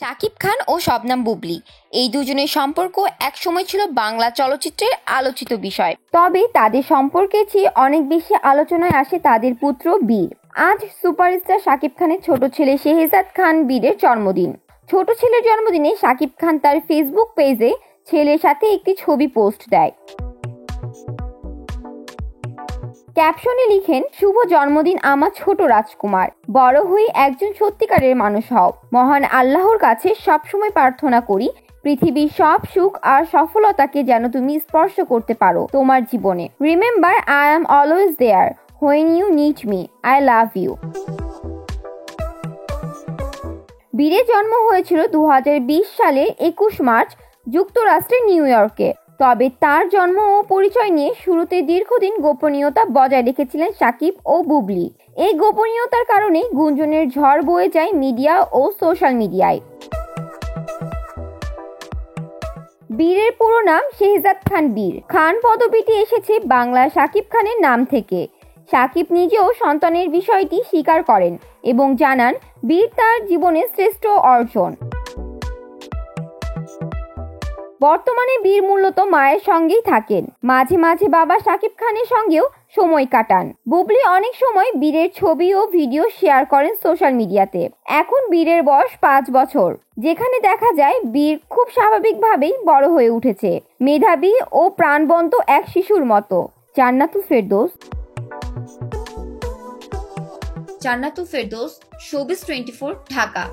শাকিব খান ও শবনম বুবলী এই দুজনের সম্পর্ক একসময় ছিল বাংলা চলচ্চিত্রের আলোচিত বিষয়। তবে তাদের সম্পর্কের চেয়ে অনেক বেশি আলোচনায় আসে তাদের পুত্র বীর। আজ সুপারস্টার শাকিব খানের ছোট ছেলে শেহজাদ খান বীরের জন্মদিন। ছোট ছেলের জন্মদিনে শাকিব খান তার ফেসবুক পেজে ছেলের সাথে একটি ছবি পোস্ট দেয়। ক্যাপশনে লিখেন, শুভ জন্মদিন আমার ছোট রাজকুমার, বড় হয়ে একজন সত্যিকারের মানুষ হও। মহান আল্লাহর কাছে সবসময় প্রার্থনা করি পৃথিবীর সব সুখ আর সফলতাকে যেন তুমি স্পর্শ করতে পারো তোমার জীবনে। Remember, I am always there when you need me, I love you. বীরের জন্ম হয়েছিল 2020 সালের 21 মার্চ যুক্তরাষ্ট্রের নিউ ইয়র্কে। তবে তার জন্ম ও পরিচয় নিয়ে শুরুতে দীর্ঘদিন গোপনীয়তা বজায় রেখেছিলেন শাকিব ও বুবলী। এই গোপনীয়তার কারণে গুঞ্জনের ঝড় বয়ে যায় মিডিয়া ও সোশ্যাল মিডিয়ায়। বীরের পুরো নাম শেহজাদ খান বীর। খান পদবিটি এসেছে বাংলা শাকিব খানের নাম থেকে। শাকিব নিজেও সন্তানের বিষয়টি স্বীকার করেন এবং জানান বীর তার জীবনের শ্রেষ্ঠ অর্জন। বর্তমানে বীর মূলত মায়ের সঙ্গেই থাকেন, মাঝে মাঝে বাবা শাকিব খানের সঙ্গেও সময় কাটান। বুবলী অনেক সময় বীরের ছবি ও ভিডিও শেয়ার করেন সোশ্যাল মিডিয়াতে। এখন বীরের বয়স 5 বছর, যেখানে দেখা যায় বীর খুব স্বাভাবিকভাবেই বড় হয়ে উঠেছে, মেধাবী ও প্রাণবন্ত এক শিশুর মতো। জান্নাতুল ফেরদৌস, শোবিজ 24, ঢাকা।